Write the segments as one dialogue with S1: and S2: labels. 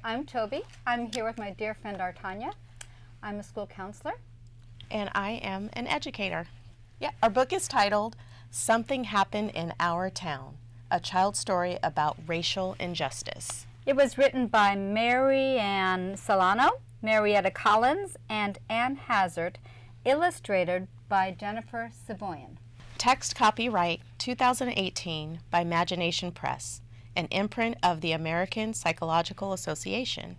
S1: I'm Toby. I'm here with my dear friend Artanya. I'm a school counselor.
S2: And I am an educator. Yeah, our book is titled Something Happened in Our Town, a child story about racial injustice.
S1: It was written by Mary Ann Solano, Marietta Collins, and Ann Hazard, illustrated by Jennifer Savoyan.
S2: Text copyright 2018 by Imagination Press, an imprint of the American Psychological Association.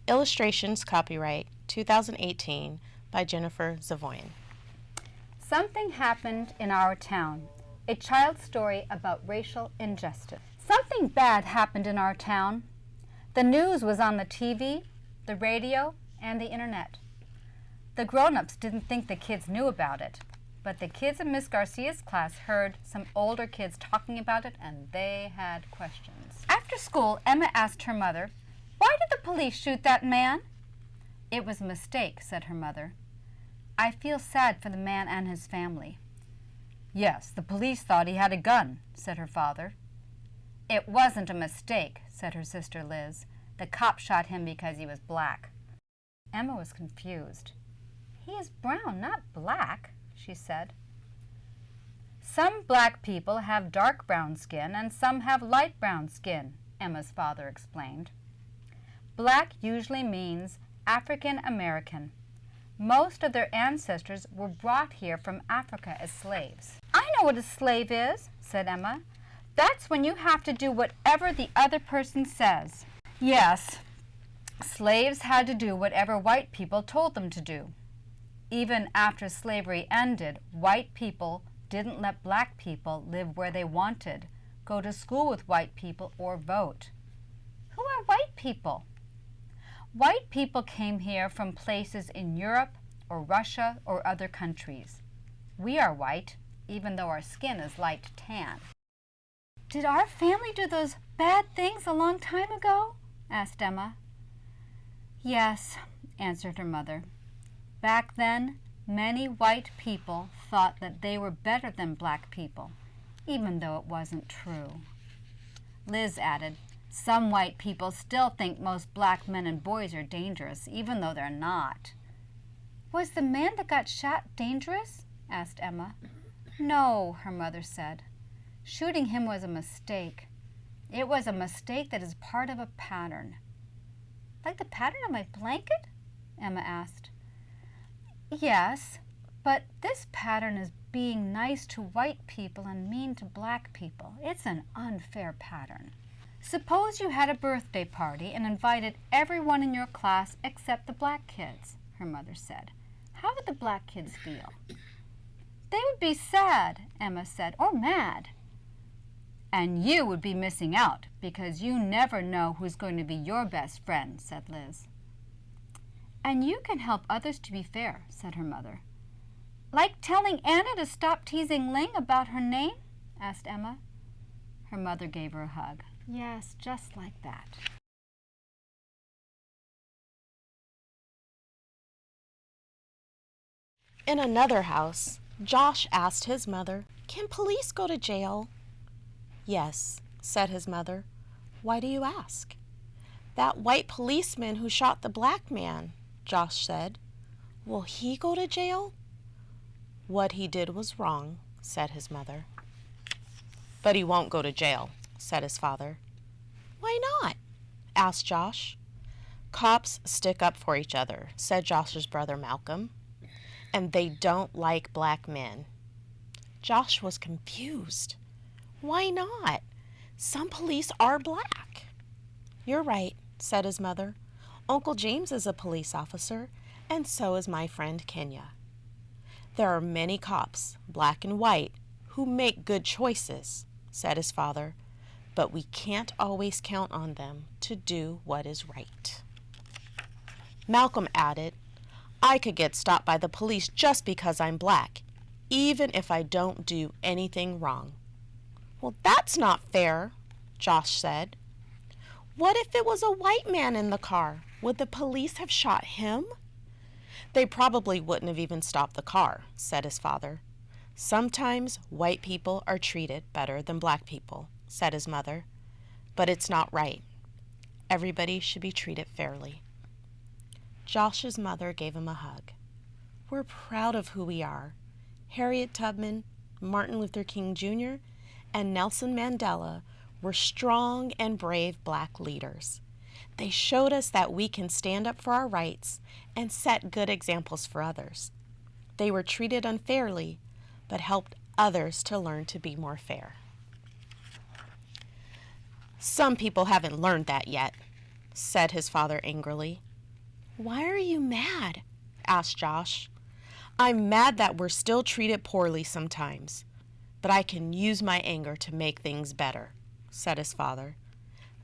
S2: Illustrations copyright 2018 by Jennifer Savoyan.
S1: Something happened in our town, a child story about racial injustice. Something bad happened in our town. The news was on the TV, the radio, and the internet. The grown-ups didn't think the kids knew about it, but the kids in Miss Garcia's class heard some older kids talking about it, and they had questions. After school, Emma asked her mother, "Why did the police shoot that man?" "It was a mistake," said her mother. "I feel sad for the man and his family." "Yes, the police thought he had a gun," said her father. "It wasn't a mistake," said her sister Liz. "The cop shot him because he was black." Emma was confused. "He is brown, not black," she said. "Some black people have dark brown skin and some have light brown skin," Emma's father explained. "Black usually means African American. Most of their ancestors were brought here from Africa as slaves." "I know what a slave is," said Emma. "That's when you have to do whatever the other person says." "Yes, slaves had to do whatever white people told them to do. Even after slavery ended, white people didn't let black people live where they wanted, go to school with white people, or vote." "Who are white people?" "White people came here from places in Europe or Russia or other countries. We are white, even though our skin is light tan." "Did our family do those bad things a long time ago?" asked Emma. "Yes," answered her mother. "Back then, many white people thought that they were better than black people, even though it wasn't true." Liz added, "Some white people still think most black men and boys are dangerous, even though they're not." "Was the man that got shot dangerous?" asked Emma. "No," her mother said. "Shooting him was a mistake. It was a mistake that is part of a pattern." "Like the pattern on my blanket?" Emma asked. "Yes, but this pattern is being nice to white people and mean to black people. It's an unfair pattern. Suppose you had a birthday party and invited everyone in your class except the black kids," her mother said. "How would the black kids feel?" "They would be sad," Emma said, "or mad." "And you would be missing out because you never know who's going to be your best friend," said Liz. "And you can help others to be fair," said her mother. "Like telling Anna to stop teasing Ling about her name?" asked Emma. Her mother gave her a hug. "Yes, just like that."
S2: In another house, Josh asked his mother, "Can police go to jail?" "Yes," said his mother. "Why do you ask?" "That white policeman who shot the black man," Josh said. "Will he go to jail?" "What he did was wrong," said his mother. "But he won't go to jail," said his father. "Why not?" asked Josh. "Cops stick up for each other," said Josh's brother Malcolm. "And they don't like black men." Josh was confused. "Why not? Some police are black." "You're right," said his mother. "Uncle James is a police officer, and so is my friend Kenya. There are many cops, black and white, who make good choices," said his father, "but we can't always count on them to do what is right." Malcolm added, "I could get stopped by the police just because I'm black, even if I don't do anything wrong." "Well, that's not fair," Josh said. "What if it was a white man in the car? Would the police have shot him?" "They probably wouldn't have even stopped the car," said his father. "Sometimes white people are treated better than black people," said his mother. "But it's not right. Everybody should be treated fairly. Josh's mother gave him a hug. We're proud of who we are. Harriet Tubman, Martin Luther King Jr., and Nelson Mandela were strong and brave Black leaders. They showed us that we can stand up for our rights and set good examples for others. They were treated unfairly, but helped others to learn to be more fair. Some people haven't learned that yet, said his father angrily. Why are you mad? Asked Josh. I'm mad that we're still treated poorly sometimes, but I can use my anger to make things better, said his father.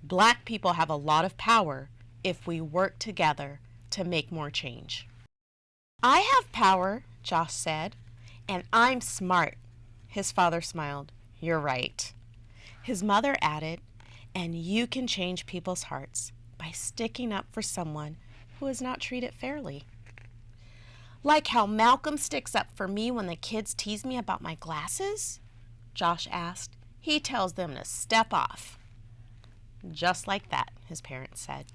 S2: Black people have a lot of power if we work together to make more change. I have power, Josh said, and I'm smart. His father smiled. You're right. His mother added, and you can change people's hearts by sticking up for someone who is not treated fairly. Like how Malcolm sticks up for me when the kids tease me about my glasses? Josh asked. He tells them to step off. Just like that, his parents said.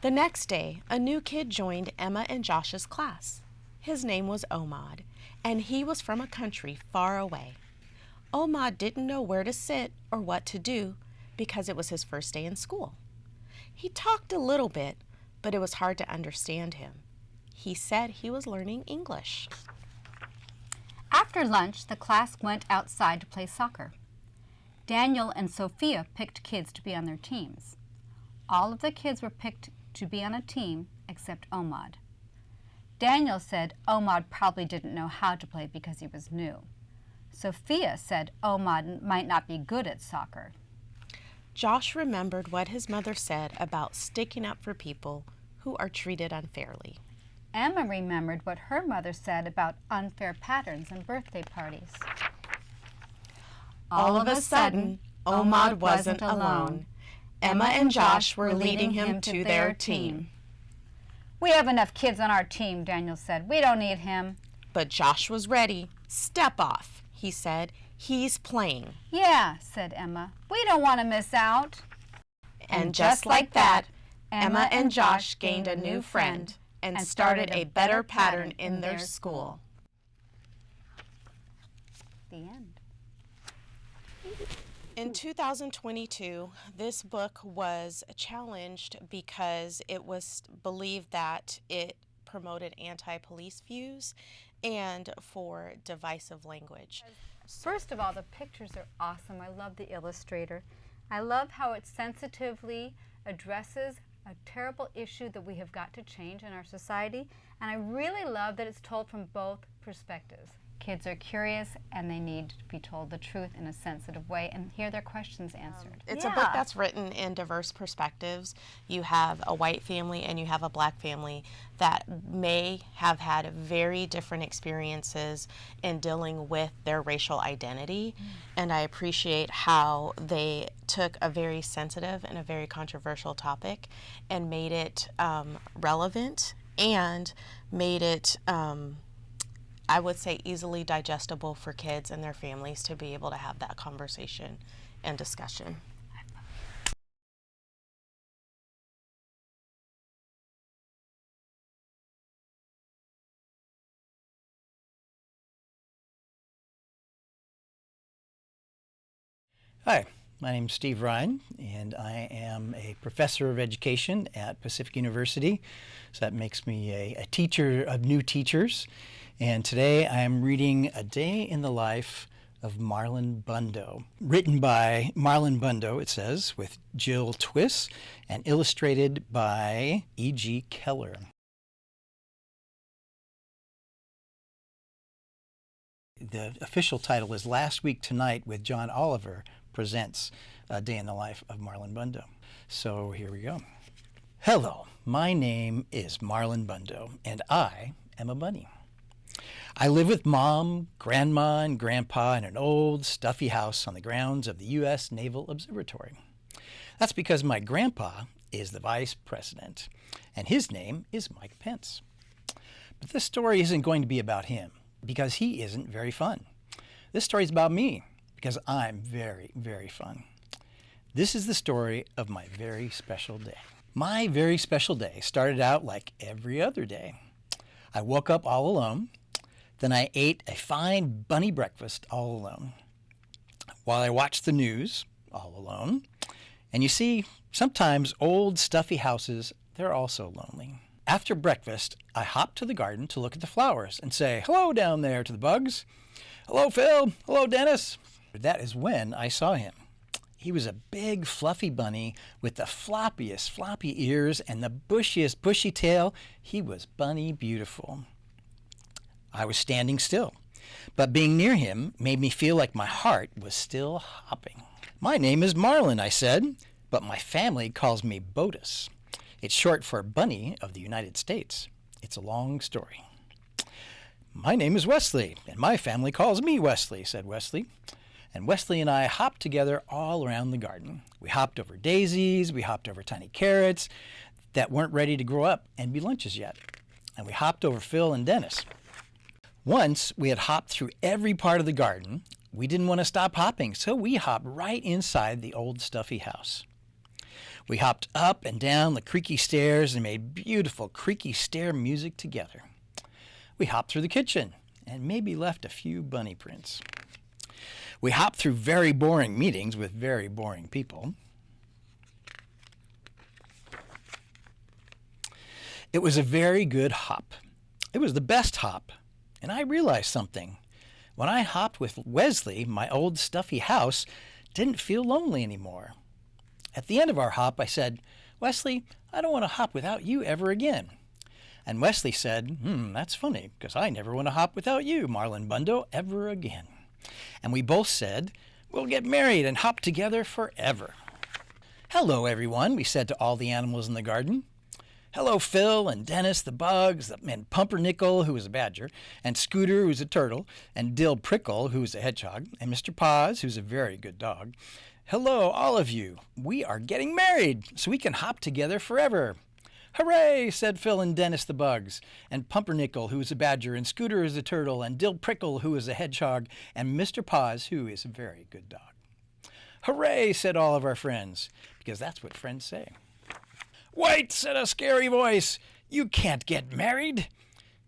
S2: The next day, a new kid joined Emma and Josh's class. His name was Omad, and he was from a country far away. Omad didn't know where to sit or what to do because it was his first day in school. He talked a little bit, but it was hard to understand him. He said he was learning English.
S1: After lunch, the class went outside to play soccer. Daniel and Sophia picked kids to be on their teams. All of the kids were picked to be on a team except Omad. Daniel said Omad probably didn't know how to play because he was new. Sophia said Omad might not be good at soccer.
S2: Josh remembered what his mother said about sticking up for people who are treated unfairly.
S1: Emma remembered what her mother said about unfair patterns and birthday parties.
S2: All of a sudden, Omad wasn't alone. Emma and Josh were leading him to their team.
S1: We have enough kids on our team, Daniel said. We don't need him.
S2: But Josh was ready. Step off, he said. He's playing.
S1: Yeah, said Emma. We don't want to miss out.
S2: And just like that, Emma and Josh gained a new friend and started a better pattern in their school.
S1: The end.
S2: In 2022, this book was challenged because it was believed that it promoted anti-police views and for divisive language.
S1: First of all, the pictures are awesome. I love the illustrator. I love how it sensitively addresses a terrible issue that we have got to change in our society. And I really love that it's told from both perspectives. Kids are curious and they need to be told the truth in a sensitive way and hear their questions answered.
S2: It's a book that's written in diverse perspectives. You have a white family and you have a black family that may have had very different experiences in dealing with their racial identity. And I appreciate how they took a very sensitive and a very controversial topic and made it relevant and made it I would say easily digestible for kids and their families to be able to have that conversation and discussion.
S3: Hi, my name is Steve Ryan, and I am a professor of education at Pacific University. So that makes me a teacher of new teachers. And today I am reading A Day in the Life of Marlon Bundo, written by Marlon Bundo, it says, with Jill Twiss, and illustrated by E.G. Keller. The official title is Last Week Tonight with John Oliver presents A Day in the Life of Marlon Bundo. So here we go. Hello, my name is Marlon Bundo, and I am a bunny. I live with Mom, Grandma, and Grandpa in an old, stuffy house on the grounds of the U.S. Naval Observatory. That's because my grandpa is the vice president, and his name is Mike Pence. But this story isn't going to be about him, because he isn't very fun. This story is about me, because I'm very, very fun. This is the story of my very special day. My very special day started out like every other day. I woke up all alone. Then I ate a fine bunny breakfast all alone. While I watched the news all alone. And you see, sometimes old stuffy houses, they're also lonely. After breakfast, I hopped to the garden to look at the flowers and say, "Hello down there," to the bugs. "Hello, Phil. Hello, Dennis." That is when I saw him. He was a big, fluffy bunny with the floppiest floppy ears and the bushiest bushy tail. He was bunny beautiful. I was standing still, but being near him made me feel like my heart was still hopping. "My name is Marlon," I said, "but my family calls me Botus. It's short for Bunny of the United States. It's a long story." "My name is Wesley, and my family calls me Wesley," said Wesley. And Wesley and I hopped together all around the garden. We hopped over daisies, we hopped over tiny carrots that weren't ready to grow up and be lunches yet. And we hopped over Phil and Dennis. Once we had hopped through every part of the garden, we didn't want to stop hopping, so we hopped right inside the old stuffy house. We hopped up and down the creaky stairs and made beautiful creaky stair music together. We hopped through the kitchen and maybe left a few bunny prints. We hopped through very boring meetings with very boring people. It was a very good hop. It was the best hop. And I realized something. When I hopped with Wesley, my old stuffy house didn't feel lonely anymore. At the end of our hop, I said, "Wesley, I don't want to hop without you ever again." And Wesley said, "That's funny, because I never want to hop without you, Marlon Bundt, ever again." And we both said, "We'll get married and hop together forever." "Hello, everyone," we said to all the animals in the garden. "Hello, Phil and Dennis, the bugs, and Pumpernickel, who was a badger, and Scooter, who's a turtle, and Dill Prickle, who's a hedgehog, and Mr. Paws, who's a very good dog. Hello, all of you. We are getting married, so we can hop together forever." "Hooray," said Phil and Dennis the bugs, and Pumpernickel, who is a badger, and Scooter is a turtle, and Dill Prickle, who is a hedgehog, and Mr. Paws, who is a very good dog. "Hooray," said all of our friends, because that's what friends say. "Wait," said a scary voice. "You can't get married."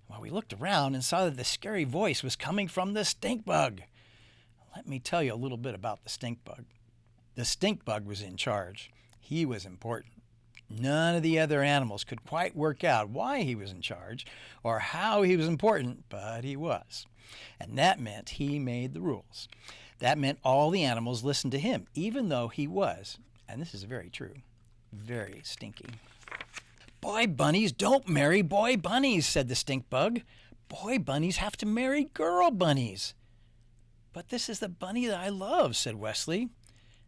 S3: Well, we looked around and saw that the scary voice was coming from the stink bug. Let me tell you a little bit about the stink bug. The stink bug was in charge. He was important. None of the other animals could quite work out why he was in charge or how he was important, but he was. And that meant he made the rules. That meant all the animals listened to him, even though he was, and this is very true, very stinky. "Boy bunnies don't marry boy bunnies," said the stink bug. "Boy bunnies have to marry girl bunnies." "But this is the bunny that I love," said Wesley.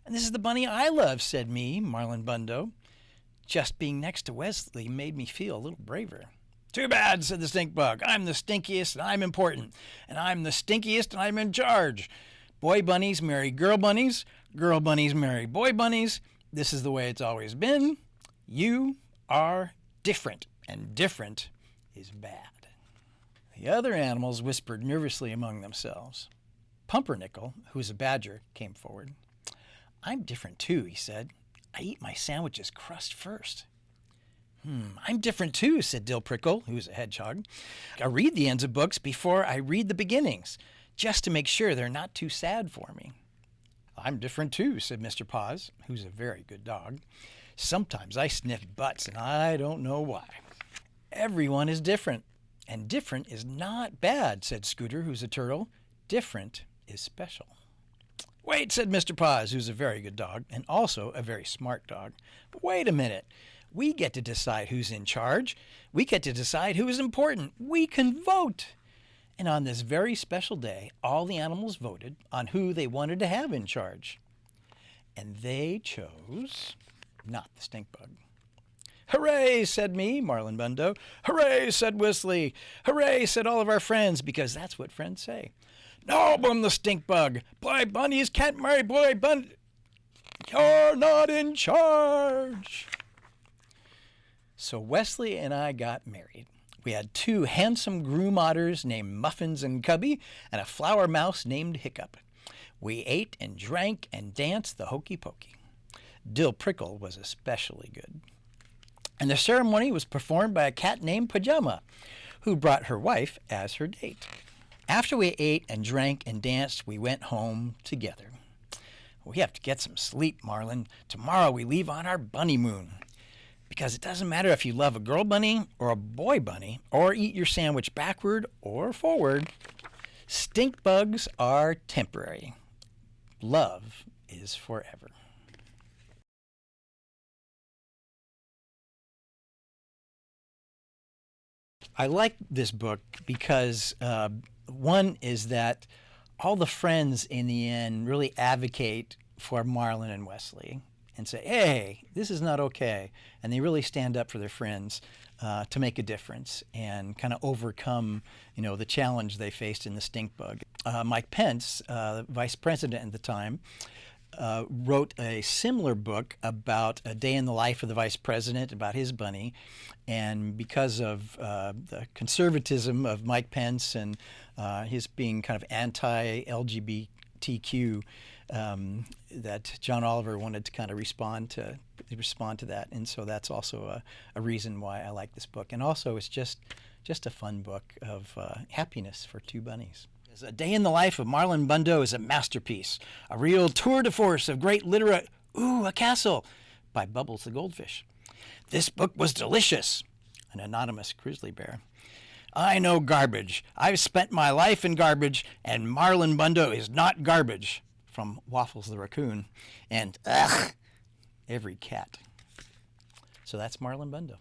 S3: "And this is the bunny I love," said me, Marlon Bundt. Just being next to Wesley made me feel a little braver. "Too bad," said the stink bug. "I'm the stinkiest and I'm important. And I'm the stinkiest and I'm in charge. Boy bunnies marry girl bunnies. Girl bunnies marry boy bunnies. This is the way it's always been. You are different, and different is bad." The other animals whispered nervously among themselves. Pumpernickel, who was a badger, came forward. "I'm different too," he said. "I eat my sandwiches crust first." "I'm different too," said Dill Prickle, who's a hedgehog. "I read the ends of books before I read the beginnings, just to make sure they're not too sad for me." "I'm different too," said Mr. Paws, who's a very good dog. "Sometimes I sniff butts and I don't know why." "Everyone is different, and different is not bad," said Scooter, who's a turtle. "Different is special." "Wait," said Mr. Paws, who's a very good dog and also a very smart dog. "But wait a minute. We get to decide who's in charge. We get to decide who is important. We can vote." And on this very special day, all the animals voted on who they wanted to have in charge. And they chose not the stink bug. "Hooray," said me, Marlon Bundt. "Hooray," said Wesley. "Hooray," said all of our friends, because that's what friends say. "No," boomed the stink bug. "Boy bunnies can't marry boy bunnies. You're not in charge." So Wesley and I got married. We had 2 handsome groom otters named Muffins and Cubby and a flower mouse named Hiccup. We ate and drank and danced the hokey pokey. Dill Prickle was especially good. And the ceremony was performed by a cat named Pajama, who brought her wife as her date. After we ate and drank and danced, we went home together. We have to get some sleep, Marlon. Tomorrow we leave on our bunny moon. Because it doesn't matter if you love a girl bunny or a boy bunny, or eat your sandwich backward or forward, stink bugs are temporary. Love is forever. I like this book because one is that all the friends in the end really advocate for Marlon and Wesley and say, hey, this is not okay. And they really stand up for their friends to make a difference and kind of overcome, the challenge they faced in the stink bug. Mike Pence, vice president at the time, wrote a similar book about a day in the life of the vice president, about his bunny. And because of the conservatism of Mike Pence and his being kind of anti-LGBTQ, that John Oliver wanted to kind of respond to that. And so that's also a reason why I like this book. And also it's just a fun book of happiness for two bunnies. A Day in the Life of Marlon Bundo is a masterpiece, a real tour de force of great a castle, by Bubbles the Goldfish. This book was delicious. An anonymous grizzly bear. I know garbage. I've spent my life in garbage, and Marlon Bundo is not garbage. From Waffles the Raccoon. And, every cat. So that's Marlon Bundo.